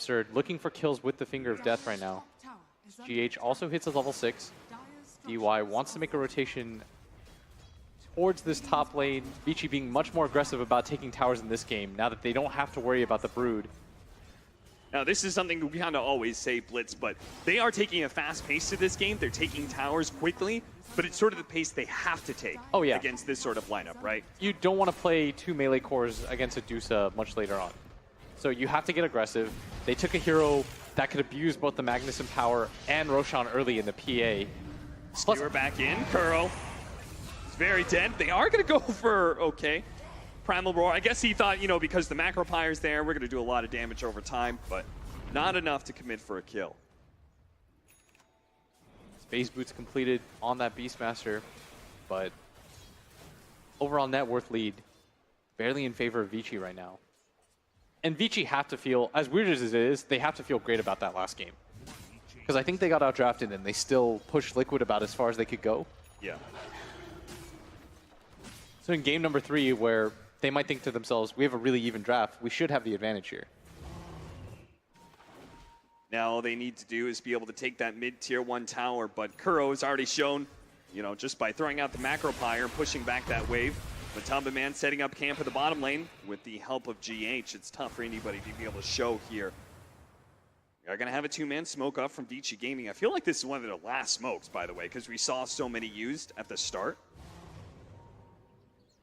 absurd. Looking for kills with the Finger of Death right now. GH also hits his level 6. DY wants to make a rotation towards this top lane. Vici being much more aggressive about taking towers in this game now that they don't have to worry about the Brood. Now, this is something we kind of always say, Blitz, but they are taking a fast pace to this game. They're taking towers quickly, but it's sort of the pace they have to take against this sort of lineup, right? You don't want to play 2 melee cores against a Dusa much later on. So you have to get aggressive. They took a hero that could abuse both the Magnus and Power and Roshan early in the PA. Skewer back in. Kuro is very dead. They are going to go for, okay, Primal Roar. I guess he thought, you know, because the Macro Pyre's there, we're going to do a lot of damage over time, but not enough to commit for a kill. Phase Boots completed on that Beastmaster, but overall net worth lead barely in favor of Vici right now. And Vici have to feel, as weird as it is, they have to feel great about that last game. Because I think they got outdrafted and they still pushed Liquid about as far as they could go. Yeah. So in game number 3, where they might think to themselves, we have a really even draft, we should have the advantage here. Now all they need to do is be able to take that mid-tier 1 tower, but Kuro has already shown, you know, just by throwing out the Macro Pyre and pushing back that wave, Matumba Man setting up camp at the bottom lane with the help of GH. It's tough for anybody to be able to show here. We are going to have a 2-man smoke up from Vici Gaming. I feel like this is one of their last smokes, by the way, because we saw so many used at the start.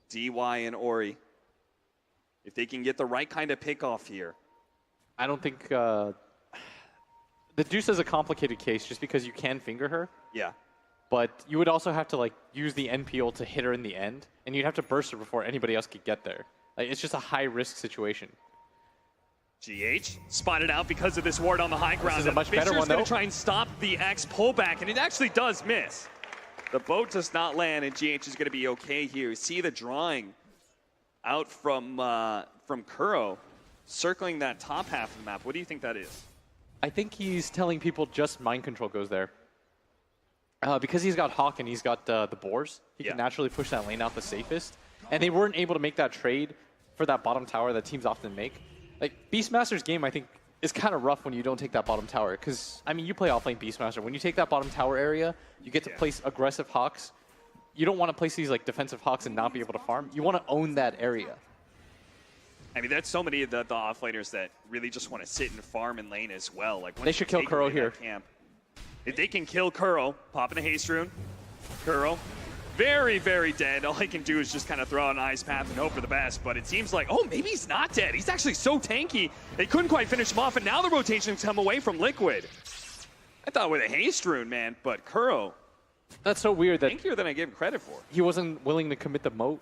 DY and Ori, if they can get the right kind of pick off here. I don't think... the Deuce is a complicated case just because you can finger her. Yeah. But you would also have to like use the NP ult to hit her in the end, and you'd have to burst her before anybody else could get there. Like, it's just a high-risk situation. GH spotted out because of this ward on the high ground. This is a much better one, though. Going to try and stop the X pullback, and it actually does miss. The boat does not land, and GH is going to be okay here. See the drawing out from Kuro, circling that top half of the map. What do you think that is? I think he's telling people just mind control goes there. Because he's got Hawk and he's got the boars, he can naturally push that lane out the safest. And they weren't able to make that trade for that bottom tower that teams often make. Like, Beastmaster's game, I think, is kind of rough when you don't take that bottom tower. Because, I mean, you play offlane Beastmaster. When you take that bottom tower area, you get to place aggressive Hawks. You don't want to place these like defensive Hawks and not be able to farm. You want to own that area. I mean, there's so many of the offlaners that really just want to sit and farm in lane as well. Like, they should kill Kuro here. Camp, if they can kill Kuro, pop in a haste rune. Kuro, very, very dead. All he can do is just kind of throw out an ice path and hope for the best. But it seems like, oh, maybe he's not dead. He's actually so tanky. They couldn't quite finish him off, and now the rotations come away from Liquid. I thought with a haste rune, man, but Kuro. That's so weird that tankier than I gave him credit for. He wasn't willing to commit the moat,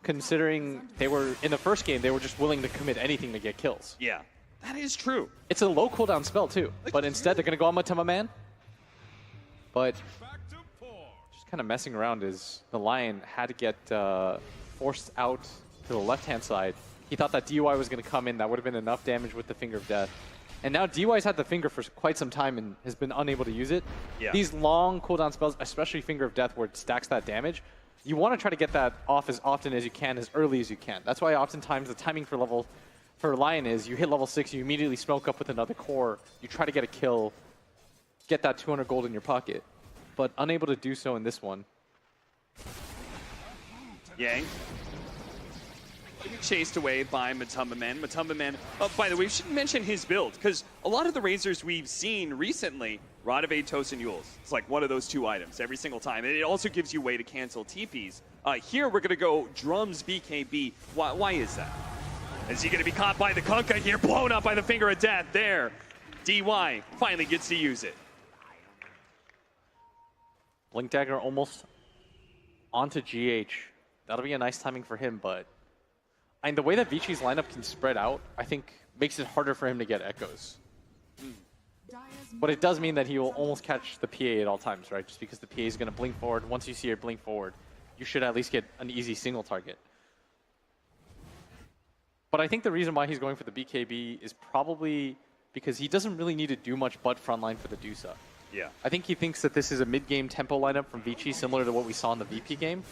considering they were, in the first game, they were just willing to commit anything to get kills. Yeah, that is true. It's a low cooldown spell, too. But instead, they're going to go on Matumba Man. But just kind of messing around as the Lion had to get forced out to the left-hand side. He thought that DY was going to come in. That would have been enough damage with the Finger of Death. And now DY's had the Finger for quite some time and has been unable to use it. Yeah. These long cooldown spells, especially Finger of Death, where it stacks that damage, you want to try to get that off as often as you can, as early as you can. That's why oftentimes the timing for Lion is you hit level 6, you immediately smoke up with another core, you try to get a kill, get that 200 gold in your pocket, but unable to do so in this one. Yang. Chased away by Matumba Man. Matumba Man, by the way, we should mention his build, because a lot of the Razors we've seen recently, Rod of Atos and Yules. It's like one of those 2 items every single time. And it also gives you a way to cancel TPs. Here we're going to go Drums BKB. Why is that? Is he going to be caught by the Kunkka here, blown up by the Finger of Death there? DY finally gets to use it. Blink Dagger almost onto GH. That'll be a nice timing for him, but and the way that Vici's lineup can spread out, I think, makes it harder for him to get echoes. But it does mean that he will almost catch the PA at all times, right? Just because the PA is going to blink forward. Once you see it blink forward, you should at least get an easy single target. But I think the reason why he's going for the BKB is probably because he doesn't really need to do much but frontline for the Dusa. Yeah. I think he thinks that this is a mid-game tempo lineup from Vici, similar to what we saw in the VP game.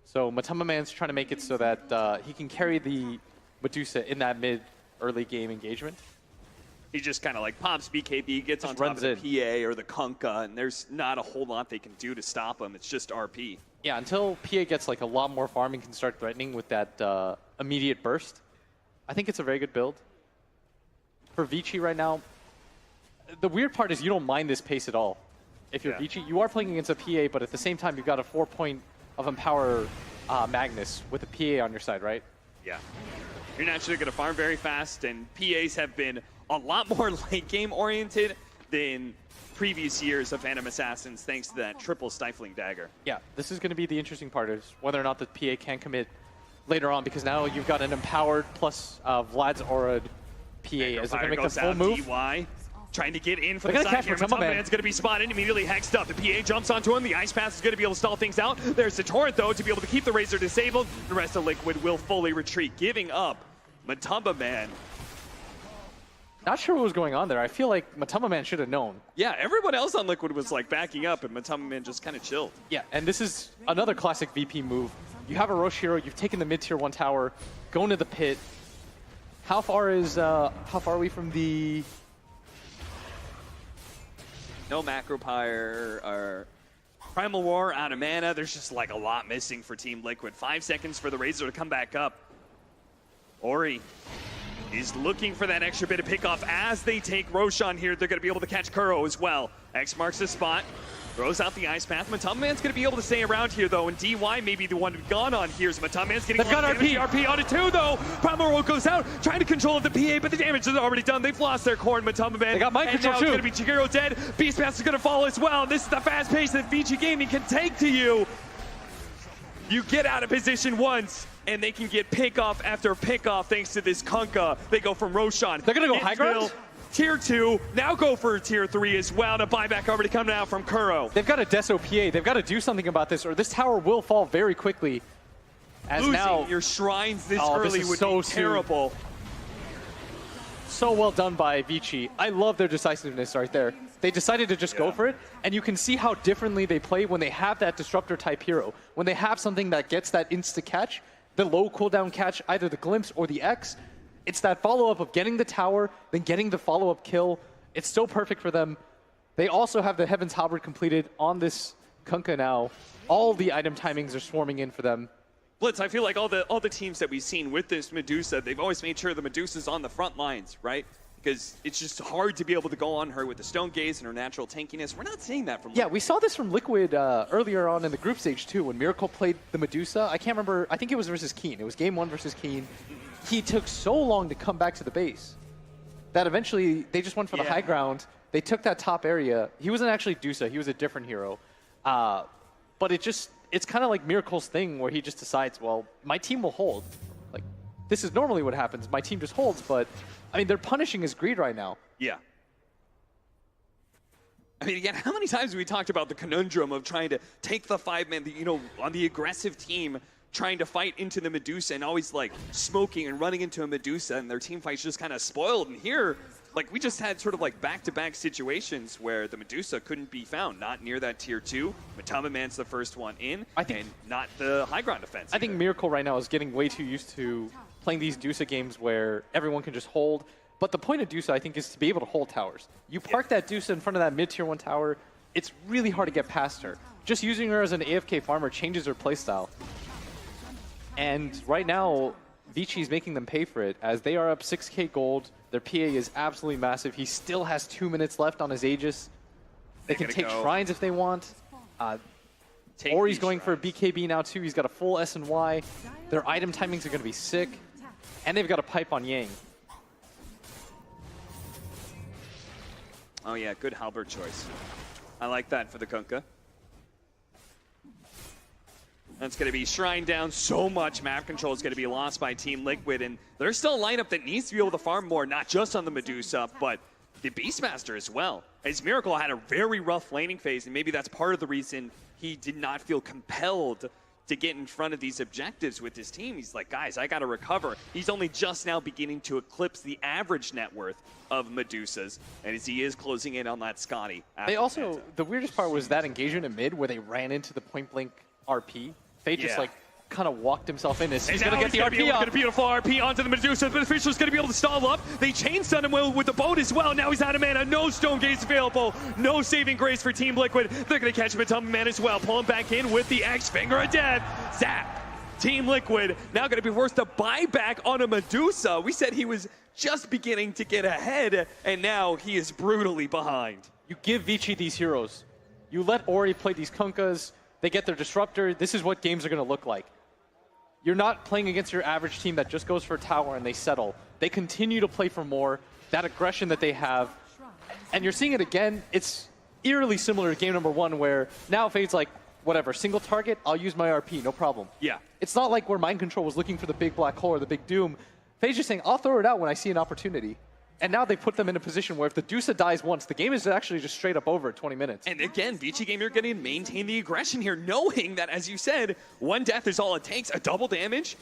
So Matumba Man's trying to make it so that he can carry the Medusa in that mid-early game engagement. He just kind of like pops BKB, gets on top runs of the PA or the Kunkka, and there's not a whole lot they can do to stop him. It's just RP. Yeah, until PA gets like a lot more farm and can start threatening with that immediate burst, I think it's a very good build. For Vici right now, the weird part is you don't mind this pace at all. If you're Vici, you are playing against a PA, but at the same time, you've got a 4-point of Empower Magnus with a PA on your side, right? Yeah. You're naturally going to farm very fast, and PAs have been a lot more late game oriented than previous years of Phantom Assassins, thanks to that triple Stifling Dagger. Yeah, this is going to be the interesting part, is whether or not the PA can commit later on, because now you've got an Empowered plus Vlad's Aura PA. Is it going to make the full move? DY, trying to get in for They're the side here. Matumba Man's going to be spotted, immediately hexed up. The PA jumps onto him. The Ice Path is going to be able to stall things out. There's the Torrent, though, to be able to keep the Razor disabled. The rest of Liquid will fully retreat, giving up Matumba Man. Not sure what was going on there. I feel like Matumba Man should have known. Yeah, everyone else on Liquid was like backing up, and Matumba Man just kind of chilled. Yeah, and this is another classic VP move. You have a Rosh hero, you've taken the mid-tier 1 tower, going to the pit. How far are we from the... No Macro Pyre or Primal War out of mana. There's just like a lot missing for Team Liquid. 5 seconds for the Razor to come back up. Ori is looking for that extra bit of pickoff as they take Roshan here. They're going to be able to catch Kuro as well. X marks the spot. Throws out the Ice Path. Matumba Man's going to be able to stay around here, though, and DY may be the one gone on here. So Matumba Man's getting They've got RP on it, too, though. Primal Roll goes out, trying to control the PA, but the damage is already done. They've lost their core, and Matumba Man. They got mind control, too. too. It's going to be Chiguro dead. Beast Pass is going to follow as well. And this is the fast pace that Vici Gaming can take to you. You get out of position once, and they can get pickoff after pickoff thanks to this Kunkka. They go from Roshan. They're going to go high ground? Tier 2, now go for Tier 3 as well. And a buyback already coming out from Kuro. They've got a Deso PA. They've got to do something about this, or this tower will fall very quickly. As Losing now, your shrines this early would be terrible. So well done by Vici. I love their decisiveness right there. They decided to just go for it, and you can see how differently they play when they have that disruptor type hero. When they have something that gets that insta catch, the low cooldown catch, either the Glimpse or the X. It's that follow-up of getting the tower, then getting the follow-up kill. It's so perfect for them. They also have the Heaven's Halberd completed on this Kunkka now. All the item timings are swarming in for them. Blitz, I feel like all the teams that we've seen with this Medusa, they've always made sure the Medusa's on the front lines, right? Because it's just hard to be able to go on her with the Stone Gaze and her natural tankiness. We're not seeing that from Liquid. Yeah, we saw this from Liquid earlier on in the group stage too, when Miracle played the Medusa. I can't remember, I think it was versus Keen. It was game 1 versus Keen. He took so long to come back to the base that eventually they just went for the high ground. They took that top area. He wasn't actually Dusa, he was a different hero. But it's kind of like Miracle's thing where he just decides, well, my team will hold. Like, this is normally what happens. My team just holds, but I mean, they're punishing his greed right now. Yeah. I mean, again, how many times have we talked about the conundrum of trying to take the 5-man, on the aggressive team, trying to fight into the Medusa and always like smoking and running into a Medusa, and their team fights just kind of spoiled. And here, like, we just had sort of like back-to-back situations where the Medusa couldn't be found, not near that tier 2. Matumba Man's the first one in, and not the high ground defense. I think Miracle right now is getting way too used to playing these Dusa games where everyone can just hold. But the point of Dusa, I think, is to be able to hold towers. You park that Dusa in front of that mid-tier 1 tower, it's really hard to get past her. Just using her as an AFK farmer changes her playstyle. And right now, Vici's making them pay for it, as they are up 6k gold. Their PA is absolutely massive. He still has 2 minutes left on his Aegis. They can take shrines if they want. Ori's going for a BKB now too. He's got a full S and Y. Their item timings are going to be sick. And they've got a pipe on Yang. Oh yeah, good halberd choice. I like that for the Kunkka. That's going to be shrined down so much. Map control is going to be lost by Team Liquid, and there's still a lineup that needs to be able to farm more, not just on the Medusa, but the Beastmaster as well. As Miracle had a very rough laning phase, and maybe that's part of the reason he did not feel compelled to get in front of these objectives with his team. He's like, guys, I got to recover. He's only just now beginning to eclipse the average net worth of Medusas, and as he is closing in on that Scotty. They also, the weirdest part was that engagement in mid where they ran into the point blank RP. They just like kind of walked himself in. He's going to get the RP RP on. on. A beautiful RP onto the Medusa, but Fisher's going to be able to stall up. They chain stun him well with the boat as well. Now he's out of mana. No Stone Gaze available. No saving grace for Team Liquid. They're going to catch him at Tumble Man as well. Pull him back in with the X Finger of Death. Zap. Team Liquid now going to be forced to buy back on a Medusa. We said he was just beginning to get ahead, and now he is brutally behind. You give Vici these heroes. You let Ori play these Kunkas. They get their Disruptor. This is what games are going to look like. You're not playing against your average team that just goes for a tower and they settle. They continue to play for more, that aggression that they have. And you're seeing it again. It's eerily similar to game number 1 where now Fade's like, whatever, single target, I'll use my RP, no problem. Yeah. It's not like where Mind Control was looking for the big black hole or the big doom. Fade's just saying, I'll throw it out when I see an opportunity. And now they put them in a position where if the Dusa dies once, the game is actually just straight up over at 20 minutes. And again, Vici Gamer going to maintain the aggression here, knowing that, as you said, 1 death is all it takes. A double damage.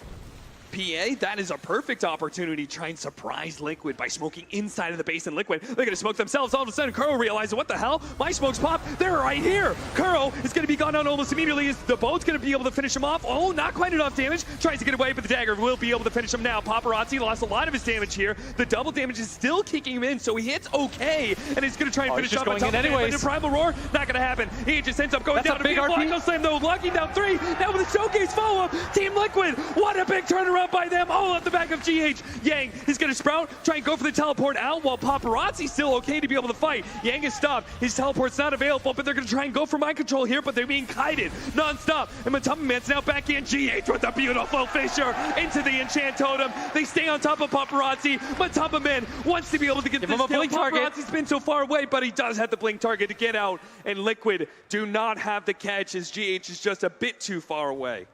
PA, that is a perfect opportunity to try and surprise Liquid by smoking inside of the base in Liquid. They're going to smoke themselves. All of a sudden, Kuro realizes, what the hell? My smokes pop. They're right here. Kuro is going to be gone down almost immediately. Is the boat's going to be able to finish him off? Oh, not quite enough damage. Tries to get away, but the dagger will be able to finish him now. Paparazzi lost a lot of his damage here. The double damage is still kicking him in, so he hits okay, and he's going to try and finish off going in anyways. The Primal Roar, not going to happen. He just ends up going down. A big RP. Slam though, locking down 3. Now with the showcase follow-up, Team Liquid, what a big turnaround by them. Oh, the back of GH. Yang is going to sprout, try and go for the teleport out while Paparazzi's still okay to be able to fight. Yang is stopped. His teleport's not available, but they're going to try and go for mind control here, but they're being kited non-stop. And Matumba Man's now back in. GH with a beautiful Fissure into the Enchant Totem. They stay on top of Paparazzi. Matumba Man wants to be able to get this kill. Paparazzi's been so far away, but he does have the blink target to get out. And Liquid do not have the catch as GH is just a bit too far away.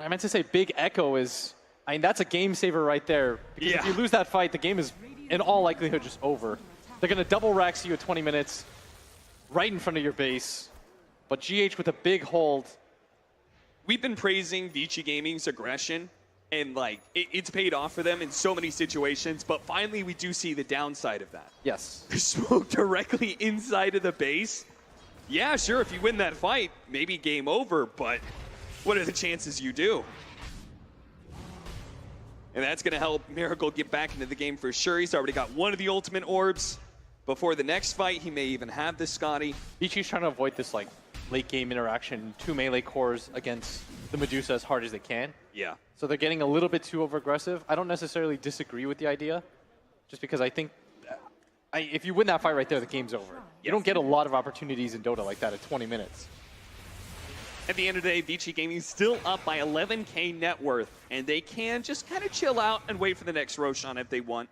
I meant to say Big Echo is... I mean, that's a game saver right there. Because if you lose that fight, the game is, in all likelihood, just over. They're going to double Rax you at 20 minutes, right in front of your base. But GH with a big hold. We've been praising Vici Gaming's aggression, and like it's paid off for them in so many situations. But finally, we do see the downside of that. Yes. The smoke directly inside of the base. Yeah, sure, if you win that fight, maybe game over. But what are the chances you do? And that's going to help Miracle get back into the game for sure. He's already got one of the ultimate orbs. Before the next fight, he may even have this Scotty. Vici's trying to avoid this like late game interaction, 2 melee cores against the Medusa as hard as they can. Yeah. So they're getting a little bit too over-aggressive. I don't necessarily disagree with the idea, just because I think if you win that fight right there, the game's over. You don't get a lot of opportunities in Dota like that at 20 minutes. At the end of the day, Vici Gaming is still up by 11K net worth, and they can just kind of chill out and wait for the next Roshan if they want.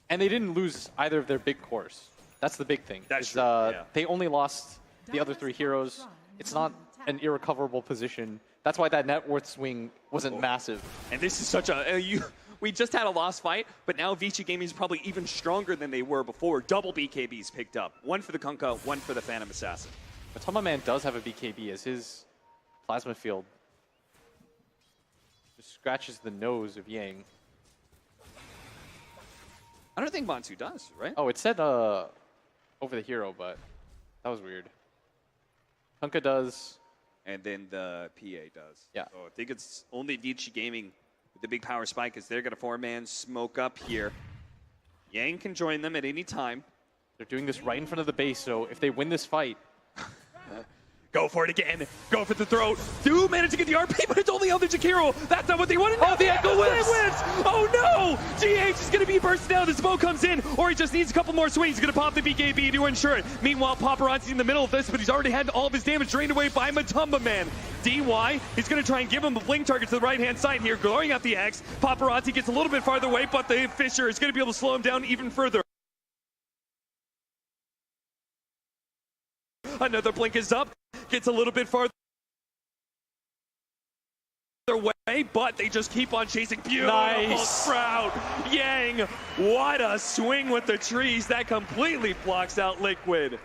And they didn't lose either of their big cores. That's the big thing. That's true, yeah. They only lost the other 3 heroes. It's not an irrecoverable position. That's why that net worth swing wasn't massive. And this is such a... we just had a lost fight, but now Vici Gaming is probably even stronger than they were before. Double BKBs picked up. 1 for the Kunkka, 1 for the Phantom Assassin. Matumba Man does have a BKB as his plasma field just scratches the nose of Yang. I don't think Mansu does, right? Oh, it said over the hero, but that was weird. Kunkka does. And then the PA does. Yeah. So I think it's only Vici Gaming with the big power spike because they're going to 4-man smoke up here. Yang can join them at any time. They're doing this right in front of the base, so if they win this fight... Go for it again. Go for the throat. Do manage to get the RP, but it's only on the Jakiro. That's not what they wanted. Oh, the Echo wins. Oh, no. GH is going to be bursting out. The smoke comes in, or he just needs a couple more swings. He's going to pop the BKB to ensure it. Meanwhile, Paparazzi's in the middle of this, but he's already had all of his damage drained away by Matumba Man. DY, he's going to try and give him a blink target to the right-hand side here, glowing out the X. Paparazzi gets a little bit farther away, but the Fissure is going to be able to slow him down even further. Another blink is up. Gets a little bit farther away, but they just keep on chasing. Beautiful sprout. Yang, what a swing with the trees. That completely blocks out Liquid.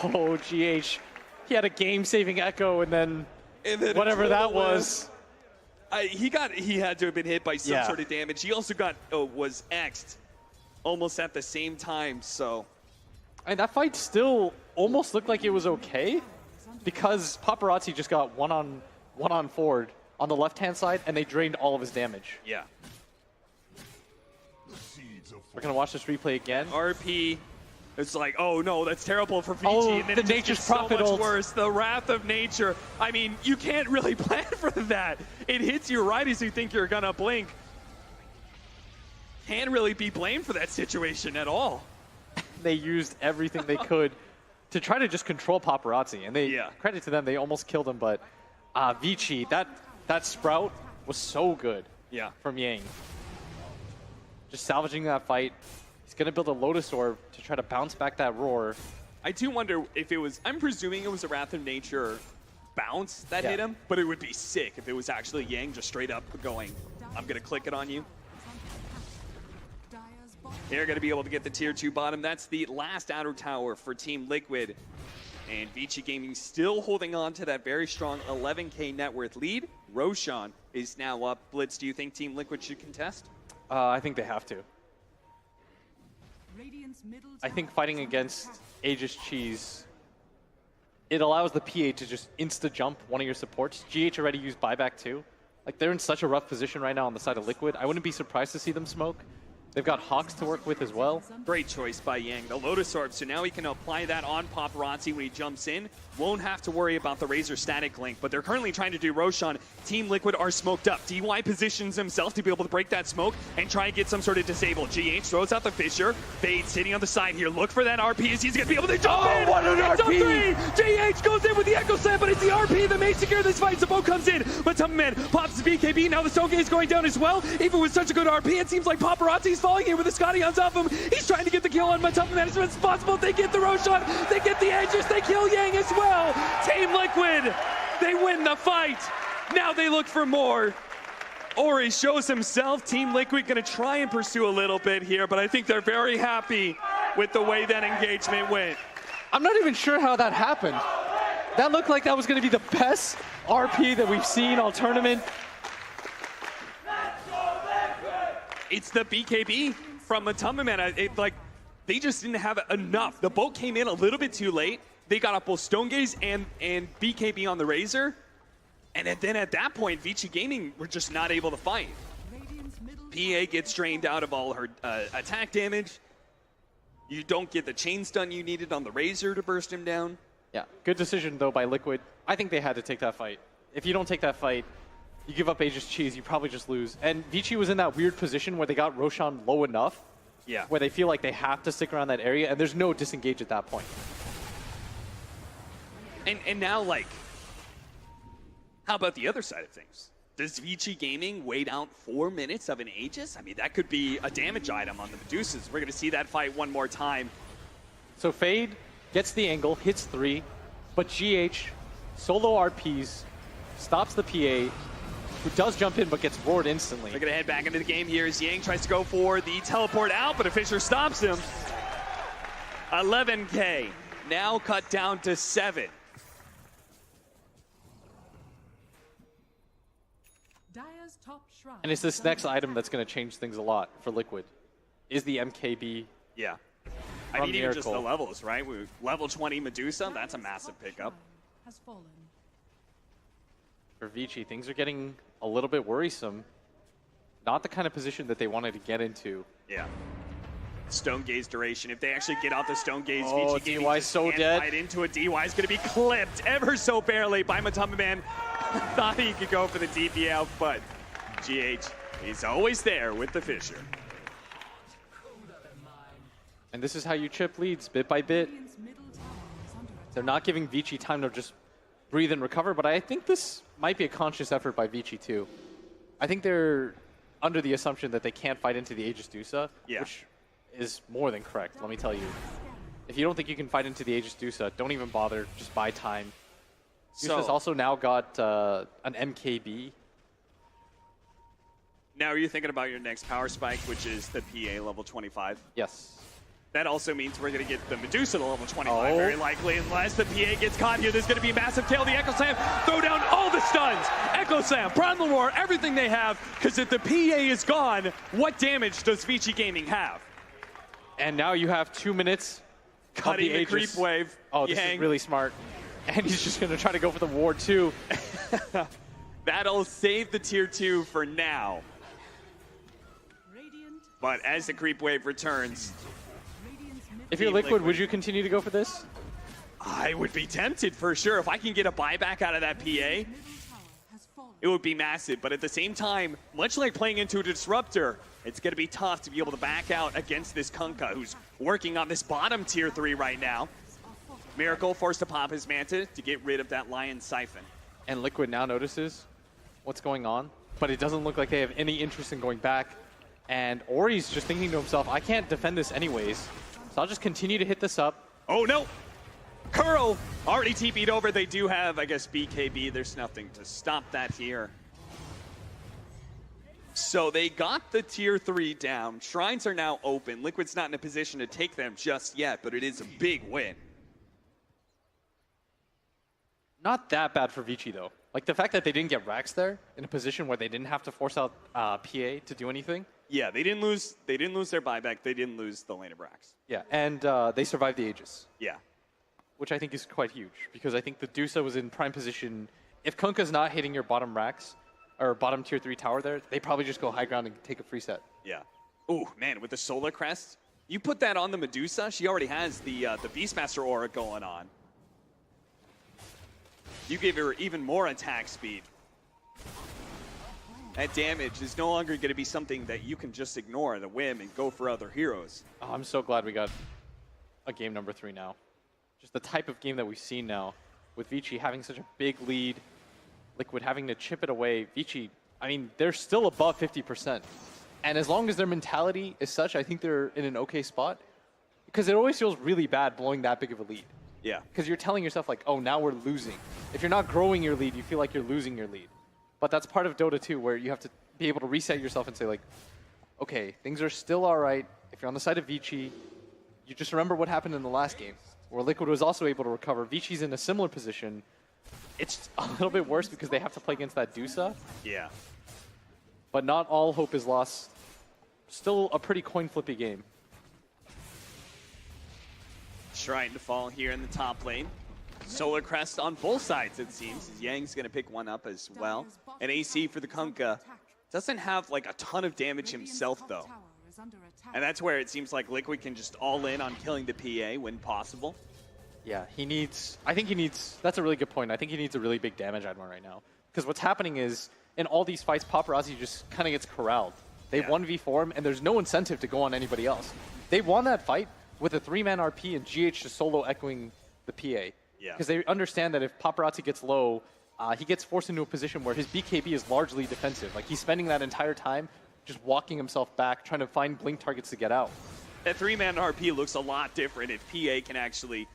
Oh, GH. He had a game-saving Echo, and then whatever that was. He had to have been hit by some sort of damage. He also got was X'd almost at the same time, so. And that fight still almost looked like it was okay, because Paparazzi just got 1-on-1 one on forward on the left-hand side, and they drained all of his damage. Yeah. We're going to watch this replay again. RP, it's like, oh no, that's terrible for VG. Oh, and then the it just Nature's gets so Prophet much ult. worse. The Wrath of Nature. I mean, you can't really plan for that. It hits you right as you think you're going to blink. Can't really be blamed for that situation at all. They used everything they could to try to just control Paparazzi. And they, credit to them, they almost killed him. But Vici, that Sprout was so good from Yang. Just salvaging that fight. He's going to build a Lotus Orb to try to bounce back that roar. I do wonder if it was, I'm presuming it was a Wrath of Nature bounce that hit him, but it would be sick if it was actually Yang just straight up going, I'm going to click it on you. They're going to be able to get the tier 2 bottom. That's the last outer tower for Team Liquid. And Vici Gaming still holding on to that very strong 11K net worth lead. Roshan is now up. Blitz, do you think Team Liquid should contest? I think they have to. I think fighting against Aegis Cheese, it allows the PA to just insta-jump one of your supports. GH already used buyback too. Like, they're in such a rough position right now on the side of Liquid. I wouldn't be surprised to see them smoke. They've got Hawks to work with as well. Great choice by Yang. The Lotus Orb, so now he can apply that on Paparazzi when he jumps in. Won't have to worry about the Razor static link, but they're currently trying to do Roshan. Team Liquid are smoked up. DY positions himself to be able to break that smoke and try and get some sort of disable. GH throws out the Fissure. Fade sitting on the side here. Look for that RP as he's going to be able to jump in. What an RP! GH goes in with the Echo Slam, but it's the RP that may secure this fight. Zabo comes in, but Tumbleman pops the BKB. Now the Stone Gate is going down as well. Even with such a good RP, it seems like Paparazzi's falling here with the Scotty on top of him. He's trying to get the kill on Tumbleman as much as possible. They get the Roshan. They get the Aegis. They kill Yang as well. Team Liquid, they win the fight. Now they look for more. Ori shows himself. Team Liquid going to try and pursue a little bit here, but I think they're very happy with the way that engagement went. I'm not even sure how that happened. That looked like that was going to be the best RP that we've seen all tournament. It's the BKB from Matumbaman. Like, they just didn't have enough. The boat came in a little bit too late. They got up both Stone Gaze and BKB on the Razor. And then at that point, Vici Gaming were just not able to fight. PA gets drained out of all her attack damage. You don't get the chain stun you needed on the Razor to burst him down. Yeah, good decision though by Liquid. I think they had to take that fight. If you don't take that fight, you give up Aegis Cheese, you probably just lose. And Vici was in that weird position where they got Roshan low enough, where they feel like they have to stick around that area, and there's no disengage at that point. And now, like, how about the other side of things? Does Vici Gaming wait out 4 minutes of an Aegis? I mean, that could be a damage item on the Medusas. We're going to see that fight one more time. So Fade gets the angle, hits 3, but GH solo RPs, stops the PA, who does jump in but gets roared instantly. They're going to head back into the game here as Yang tries to go for the teleport out, but a Fissure stops him. 11K, now cut down to 7. And it's this next item that's going to change things a lot for Liquid, is the MKB. Yeah. I mean, even just the levels, right? Level 20 Medusa, that's a massive pickup. For Vici, things are getting a little bit worrisome. Not the kind of position that they wanted to get into. Yeah. Stone Gaze duration. If they actually get out the Stone Gaze, Vici DY so dead. Right into a DY is going to be clipped ever so barely by Matumbaman. Thought he could go for the DPL, but GH is always there with the Fissure. And this is how you chip leads, bit by bit. They're not giving Vici time to just breathe and recover, but I think this might be a conscious effort by Vici too. I think they're under the assumption that they can't fight into the Aegis Dusa, which is more than correct, let me tell you. If you don't think you can fight into the Aegis Dusa, don't even bother, just buy time. Dusa's also now got an MKB. Now are you thinking about your next power spike, which is the PA level 25? Yes. That also means we're going to get the Medusa to level 25, very likely, unless the PA gets caught here. There's going to be a massive kill. The Echo Slam, throw down all the stuns. Echo Slam, Prime War, everything they have, because if the PA is gone, what damage does Vici Gaming have? And now you have 2 minutes. Cutting the creep wave. Oh, this is really smart. And he's just going to try to go for the ward too. That'll save the tier 2 for now. But as the creep wave returns... If you're Liquid, would you continue to go for this? I would be tempted for sure. If I can get a buyback out of that PA, it would be massive. But at the same time, much like playing into a Disruptor, it's going to be tough to be able to back out against this Kunkka, who's working on this bottom tier 3 right now. Miracle forced to pop his Manta to get rid of that Lion Siphon. And Liquid now notices what's going on, but it doesn't look like they have any interest in going back. And Ori's just thinking to himself, I can't defend this anyways, so I'll just continue to hit this up. Oh no! Kuro already TP'd over. They do have, I guess, BKB. There's nothing to stop that here. So they got the tier 3 down. Shrines are now open. Liquid's not in a position to take them just yet, but it is a big win. Not that bad for Vici, though. Like, the fact that they didn't get Rax there in a position where they didn't have to force out PA to do anything. Yeah, they didn't lose their buyback. They didn't lose the lane of Rax. Yeah, and they survived the Aegis. Yeah. Which I think is quite huge, because I think the Dusa was in prime position. If Kunkka's not hitting your bottom Rax, or bottom tier 3 tower there, they probably just go high ground and take a free set. Yeah. Ooh, man, with the Solar Crest, you put that on the Medusa, she already has the Beastmaster aura going on. You give her even more attack speed. That damage is no longer going to be something that you can just ignore at a whim and go for other heroes. Oh, I'm so glad we got a game number 3 now. Just the type of game that we've seen now, with Vici having such a big lead, Liquid having to chip it away. Vici, I mean, they're still above 50%. And as long as their mentality is such, I think they're in an okay spot. Because it always feels really bad blowing that big of a lead. Yeah. Because you're telling yourself, like, oh, now we're losing. If you're not growing your lead, you feel like you're losing your lead. But that's part of Dota 2, where you have to be able to reset yourself and say, like, okay, things are still all right. If you're on the side of Vici, you just remember what happened in the last game, where Liquid was also able to recover. Vici's in a similar position. It's a little bit worse because they have to play against that Dusa. Yeah. But not all hope is lost. Still a pretty coin-flippy game. Shrine to fall here in the top lane. Solar Crest on both sides, it seems. Yang's going to pick one up as well. And AC for the Kunkka doesn't have like a ton of damage himself, though. And that's where it seems like Liquid can just all in on killing the PA when possible. Yeah, he needs... I think he needs... That's a really good point. I think he needs a really big damage Admiral right now. Because what's happening is, in all these fights, Paparazzi just kind of gets corralled. They 1v4 him, and there's no incentive to go on anybody else. They won that fight with a 3-man RP and GH just solo echoing the PA. Yeah. Because they understand that if Paparazzi gets low, he gets forced into a position where his BKB is largely defensive. Like, he's spending that entire time just walking himself back, trying to find blink targets to get out. That 3-man RP looks a lot different if PA can actually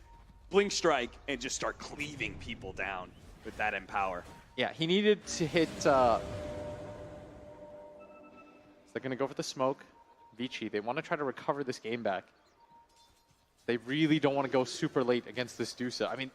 blink strike and just start cleaving people down with that empower. Yeah, he needed to hit... So they're going to go for the smoke. Vici, they want to try to recover this game back. They really don't want to go super late against this Dusa. I mean,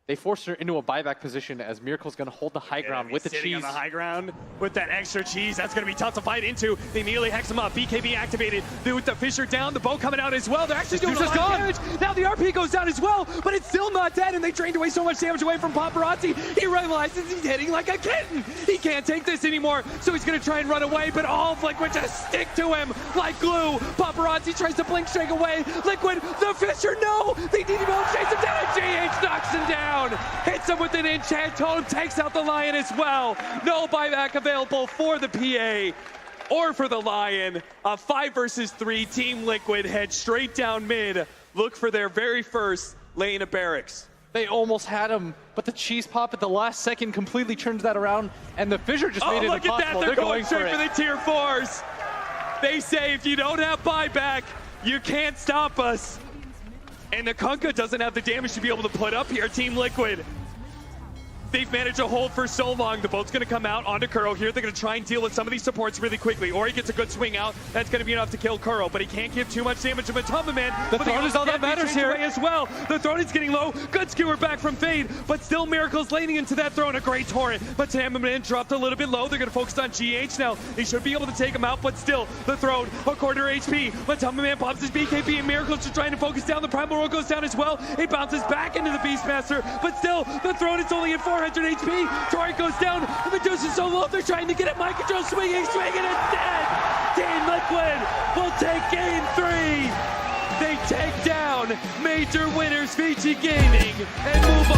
they forced her into a buyback position as Miracle's going to hold the high ground with the cheese. On the high ground with that extra cheese. That's going to be tough to fight into. They immediately hex him up. BKB activated. With the Fissure down, the bow coming out as well. They're actually doing a lot of damage. Now the RP goes down as well, but it's still not dead, and they drained away so much damage away from Paparazzi. He realizes he's hitting like a kitten. He can't take this anymore, so he's going to try and run away, but all of Liquid just stick to him like glue. Paparazzi tries to blink straight away. Liquid, the Fissure, no! They need to go chase him down, and GH knocks him down. Hits him with an enchant tome, takes out the Lion as well. No buyback available for the PA or for the Lion. A 5 versus 3, Team Liquid head straight down mid. Look for their very first lane of barracks. They almost had him, but the cheese pop at the last second completely turns that around, and the Fissure just made it impossible. Look at that, they're going straight for the tier 4s. They say if you don't have buyback, you can't stop us. And the Kunkka doesn't have the damage to be able to put up here, Team Liquid. They've managed to hold for so long. The boat's going to come out onto Kuro here. They're going to try and deal with some of these supports really quickly. Or he gets a good swing out. That's going to be enough to kill Kuro, but he can't give too much damage to Matumba Man. The throne is all that matters here. As well. The throne is getting low. Good skewer back from Fade, but still Miracle's laning into that throne. A great torrent. Matumba Man dropped a little bit low. They're going to focus on GH now. They should be able to take him out, but still the throne, a quarter HP. Matumba Man pops his BKB, and Miracle's just trying to focus down. The Primal Roll goes down as well. It bounces back into the Beastmaster, but still the throne is only at 4 400 HP. Tori goes down. The Medusa's so low, they're trying to get it. Mind control swinging, it's dead. Team Liquid will take game 3. They take down major winners Vici Gaming and move